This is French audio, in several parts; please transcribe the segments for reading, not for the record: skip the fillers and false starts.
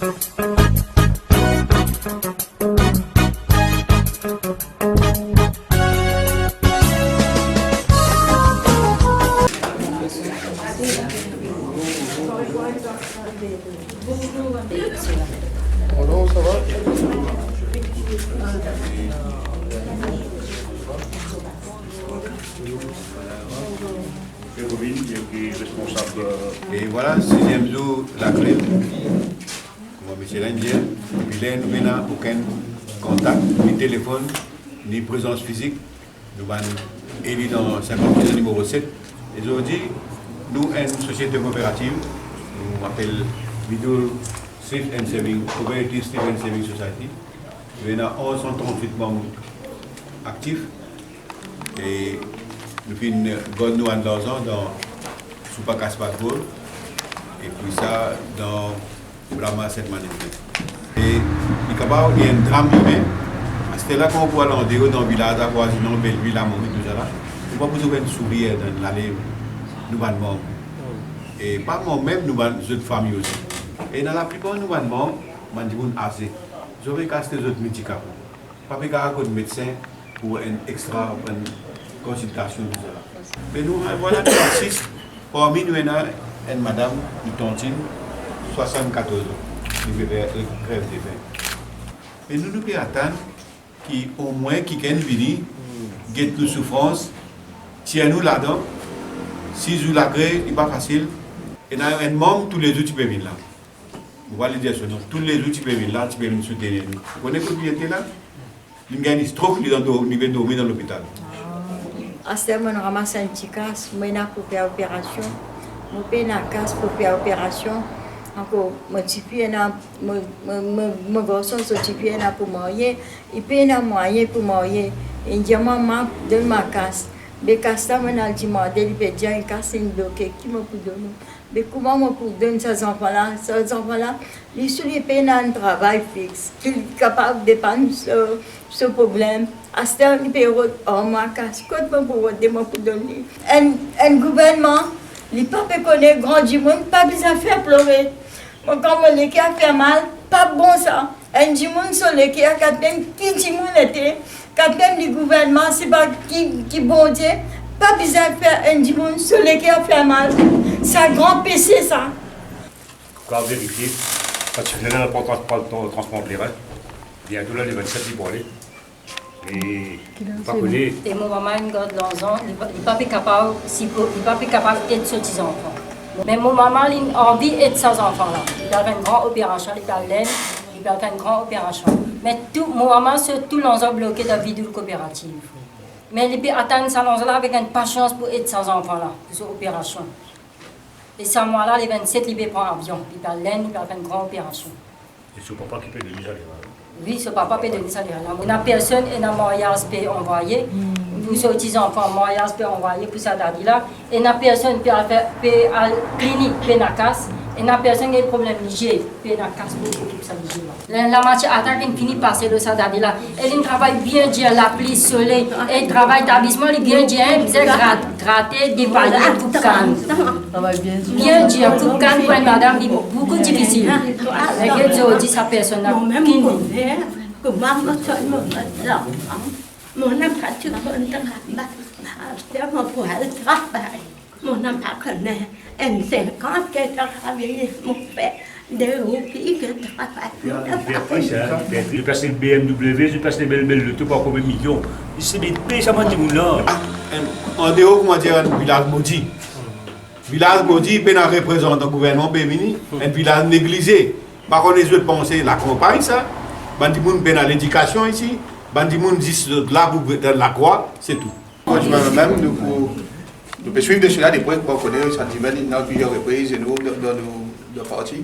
Bonjour, ça va? Robin, qui est responsable. Et voilà, 6e jour, la grève. Comme M. l'Indien, il n'a nous aucun contact, ni téléphone, ni présence physique. Nous avons élu dans 50 numéro 7. Et aujourd'hui, nous, une société coopérative, nous appelle Video Thrift and Saving, Cooperative Thrift and Saving Society. Nous avons 1138 membres actifs. Et nous faisons une bonne nous de l'argent dans Soupa Casse-Patrol et puis ça dans Brahma cette manière. Et il y a un drame humain. C'était là qu'on peut aller en dehors dans le village, à Voisinant, Belleville, à Maurice, tout ça là. Nous ne pouvons pas sourire dans l'allée, nous avons membres. Et pas moi-même, nous avons d'autres familles aussi. Et dans la plupart de nous avons membres, nous avons assez. Nous avons cassé des autres médicaments. Pas besoin de médecin pour une extra consultation. Mais nous, voilà, nous assistons. Parmi nous, il y a une madame, une tontine, 74 ans, qui veut grève des faits. Et nous devons attendre qu'au moins quelqu'un vienne, guette nos souffrances, tient nous là-dedans. Si vous la grève, ce n'est pas facile. Et il y a un membre, tous les jours, tu peux venir là. On va le dire ce nom. Tous les jours, tu peux venir là, tu peux venir soutenir nous. Vous connaissez ce qui était là? Il y a une stroke, il va dormir dans l'hôpital. À ce moment, on ramasse un petit casse, on a pour faire opération. On paye une casse pour faire opération. Encore, mon petit mon garçon, son petit pour marier. Il paye un moyen pour marier. Il dit, maman, donne ma casse. Mais casse, on a dit, il peut dire, une casse, une bloquée. Qui m'a pour donner? Mais comment on peut donner ces enfants-là? Ces enfants-là, ils sont un travail fixe, qui est capable de prendre ce problème. À ce temps, il peut ma casse. Quand on peut donner? Un gouvernement, il ne peut pas connaître grand du monde, pas besoin de faire pleurer. Quand on les a fait mal, pas bon ça. Un du monde sur les qui a quand même qui du monde était, quand même le gouvernement, c'est pas qui bon Dieu. Pas besoin de faire un dimanche sur les qui a fait mal. C'est un grand PC, ça. Quand vérifier, quand tu venais dans le transport de l'Irak, bientôt là, les 27 ils vont aller. Et pas connaître. Et mon maman, une garde l'enfant, il n'est pas capable d'être sur 10 enfants. Mais mon maman a envie d'être ses enfants-là. Il a fait une grande opération, il a fait une grande opération. Mais mon maman, c'est tout l'ensemble bloqué dans la vie de la coopérative. Mais il peut atteindre ça là avec une patience pour aider ses enfants-là, pour cette opération. Et ce mois-là, les 27, il peut prendre l'avion. Il peut aller, il peut faire une grande opération. Et c'est papa qui peut donner ça. Oui, ce papa peut donner ça. On n'a personne et n'a mariage peut envoyer. Vous sortez enfants, mariage peut envoyer pour ça là. Et n'a personne peut aller à la clinique, peut la casse. Et n'a personne qui a des problèmes légers, peut la casse pour tout ça léger. La matière attaque, elle finit par passer de ça là. Elle travaille bien dur, la pluie, le soleil. Elle travaille d'établissement, elle bien dur, gratter, déballer, coupe canne. Bien dur, coupe canne pour une madame, beaucoup difficile. Mais je dis ça personne n'a qui Mon năm phát trước hơn tất cả bạn sẽ mà phụ hại thoát bài một năm phát khẩn này em sẽ có cái cho cả việc một vẻ đều kỹ cái thoát bài. Le personnel BMW, le personnel le tout par combien de millions. C'est des pays, ça m'a dit là. En dehors, comment dire, un village maudit. Village maudit, il peut représenter le gouvernement féminin, un village négligé. Par contre, les autres pensent la campagne, ça. Bandimoun peut dans l'éducation ici. Bandimoun dit là, dans la croix, c'est tout. Moi, je même, nous pouvons suivre de cela des points qu'on connaît, le sentiment dans plusieurs reprises et nous, dans nos partis.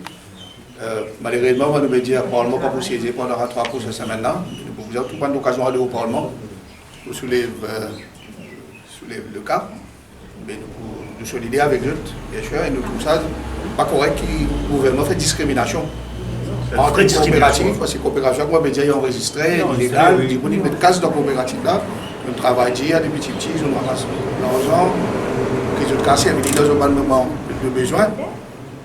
Malheureusement, on nous dire, le Parlement pas pour siéger pendant 3 cours cette semaine-là. Nous pouvons tout prendre l'occasion d'aller au Parlement pour soulever le cas. Mais nous solidaires avec eux, bien sûr, et nous trouvons ça pas correct que le gouvernement fait discrimination. Entre les coopératives, parce que les coopératives, moi, ils ont enregistré, illégal, ils mettent casse dans la coopérative là, on travaille à des petits, ils ont ramassé l'argent, qu'ils ont cassé, ils ont pas le moment de besoin.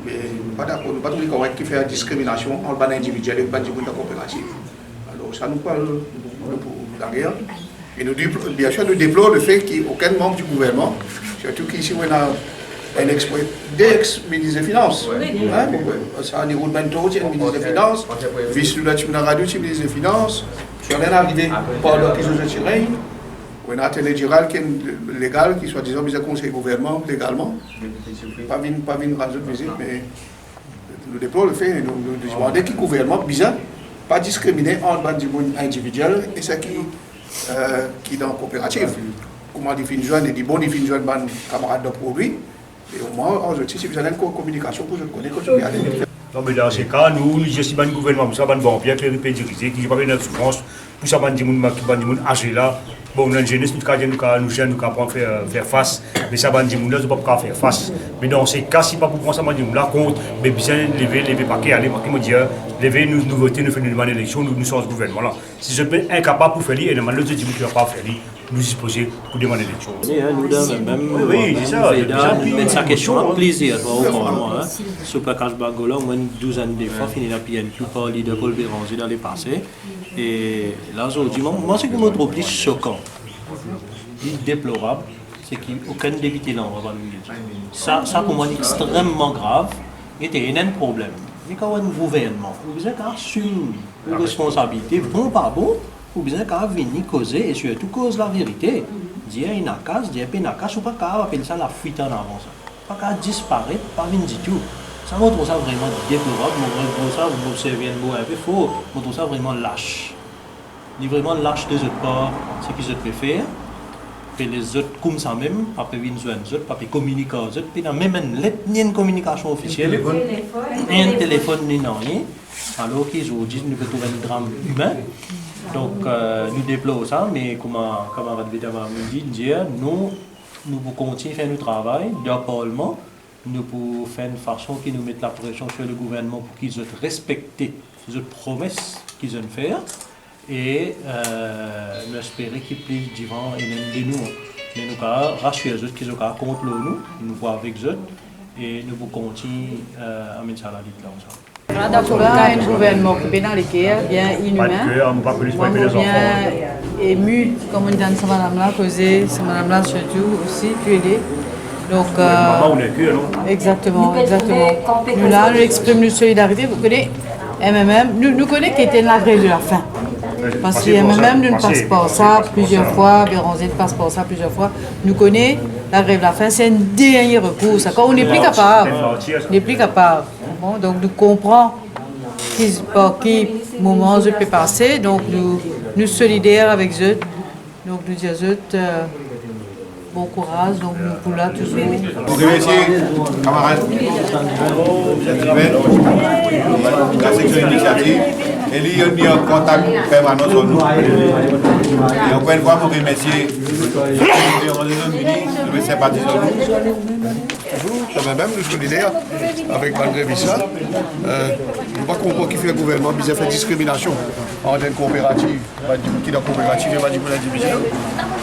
Mais pas d'accord, nous ne sommes pas tous les qui fait la discrimination entre les individuels et les coopératives. Alors ça nous parle de la guerre. Et nous, bien sûr, nous déplorons le fait qu'il n'y ait aucun membre du gouvernement, surtout qu'ici on a un ex-ministre des Finances. Ça, Niro Bento, c'est le ministre des Finances, vice-lula Timunaradu, c'est le ministre des Finances. Je suis arrivé pendant qu'ils ont tiré. On a un télé qui est légal, qui soit disant, il conseil gouvernement légalement. Pas une grande visite, mais nous déplorons le fait, nous demandons que le gouvernement, bizarre, pas discriminer entre les individuels et ceux qui dans la coopérative. Comment définir joindre, et dit bon définir joindre les camarades de produits. Et au moins, aujourd'hui, si vous avez une communication pour je connais quand tu regardes. Non, mais dans ces cas, nous disons le gouvernement, pour ça, les banquiers, les répétirisés, qui n'ont pas de souffrance, pour ça, les gens âgés là. Bon, dans la jeunesse, nous pouvons faire face, mais ça, les gens ne peuvent pas faire face. Mais dans ces cas, si pas pour prendre ça, les gens là contre, mais bien lever paquet, aller, me dire, lever nous voter, nous faire une demande d'élection, nous sommes ce gouvernement là. Si je suis incapable pour faire et demander l'autre dit que ne pas faire, nous disposer pour demander l'élection. Oui, c'est ça. Mais sa question a plaisir au Parlement. Super Cash Bagola, moi, une douzaine de fois, fini la PNQ par le leader Paul Béranger dans les passés. Et là, aujourd'hui, moi, ce qui me trouve plus choquant, déplorable, c'est qu'aucun député là, on va nous ça, pour moi, est extrêmement grave. Et il y a un problème. Il y a un gouvernement. Vous avez assumer une responsabilité, bon, pas bon. Ou bien qu'à venir causer et surtout cause la vérité. Dire une casse, dire une casse, ou pas qu'à appeler ça la fuite en avant. Pas qu'à disparaître, pas venir du tout. Ça me trouve ça vraiment déplorable. Moi, ça, vous observez un mot un peu faux. Je trouve ça vraiment lâche. Il est vraiment lâche des autres parts, ce qu'ils préfèrent. Et les autres, comme ça même, pas venir sur les autres, pas communiquer aux autres. Puis même une communication officielle, un téléphone, ni rien. Alors qu'aujourd'hui, nous pouvons trouver un drame humain. Donc, nous déplorons ça, mais comme le camarade Bédama me dit, nous pouvons continuer à faire notre travail dans le Parlement, nous pouvons faire une façon qui nous mette la pression sur le gouvernement pour qu'ils respectent les promesses qu'ils ont fait et nous espérons qu'ils puissent devant et nous. Mais nous avons rassuré les autres qu'ils ont contre nous, nous voyons avec eux et nous pouvons continuer à mettre ça à la lutte là ensemble. Un gouvernement qui est dans les guerres, bien inhumain, bien ému, comme on dit dans madame-là, causé, c'est madame-là surtout aussi, tué. Donc, exactement. Nous là, nous exprimons notre solidarité. Vous connaissez, MMM, nous connaissons qui était la grève de la faim. Parce que MMM ne passe pas ça plusieurs fois, Béranger ne passe pas ça plusieurs fois. Nous connaissons la grève de la faim, c'est un dernier recours. Quand on n'est plus capable, Bon, donc nous comprenons par quel moment je peux passer, donc nous solidaires avec eux. Donc nous disons bon courage, donc nous pour là toujours. Vous remerciez, camarades, la section initiative, et il y a un contact permanent sur nous. Et encore une fois, vous remerciez les sympathisants. Même nous sommes solidaires avec Malgré Vissa. Nous ne pas comprendre qui fait le gouvernement, mais il fait discrimination entre une coopérative, qui est la coopérative et l'individuel.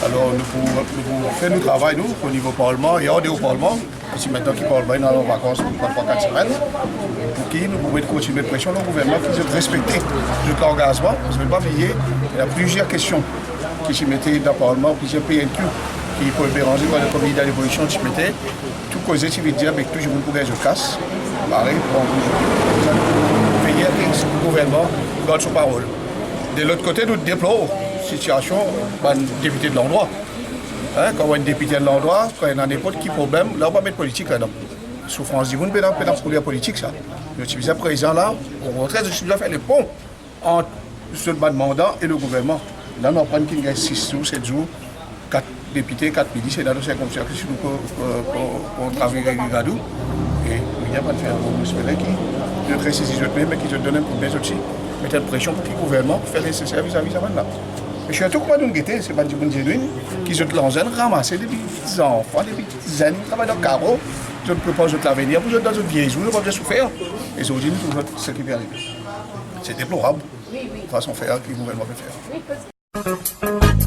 Alors nous pouvons faire notre travail nous, au niveau Parlement et hors au Parlement. Ici maintenant qui Parlement est en vacances pour 3-4 semaines. Pour qui nous pouvons continuer de pression au gouvernement qui doit respecter notre engagement. Je ne vais pas oublier, il y a plusieurs questions qui se mettaient dans le Parlement, plusieurs PNQ qui peuvent béranger dans le comité d'évolution qui se mettaient. Tout causé, si vous dire, mais toujours pour que je casse. Pareil, veiller à ce que le gouvernement garde son parole. De l'autre côté, nous déplorons la situation du député de l'endroit. Quand on est député de l'endroit, quand il y a n'importe quel problème, là on va mettre politique là-dedans. Souffrance du monde, mais pour la politique, ça. Je suis présent là, au contraire, je suis déjà fait le pont entre ce mandat et le gouvernement. Là, on prend 6 jours, 7 jours, 4 députés, 4 ministres, c'est là que c'est comme ça que nous travaillons avec les gadous. Et il n'y a pas de faire. On espère qu'ils ne précisent pas, mais qu'ils se donnent un peu de aussi. Mettre une pression pour que le gouvernement fasse les nécessaires vis-à-vis de ça. Mais je suis un tout comme nous guetter, c'est pas du bon genuine, qui se lancent, ramasser des petits enfants, des petits amis, qui travaillent dans le carreau. Je ne peux pas l'avenir, vous êtes dans une vieille journée, vous ne pouvez pas souffrir. Et aujourd'hui, nous trouvons ce qui peut arriver. C'est déplorable, la façon de faire que le gouvernement peut faire.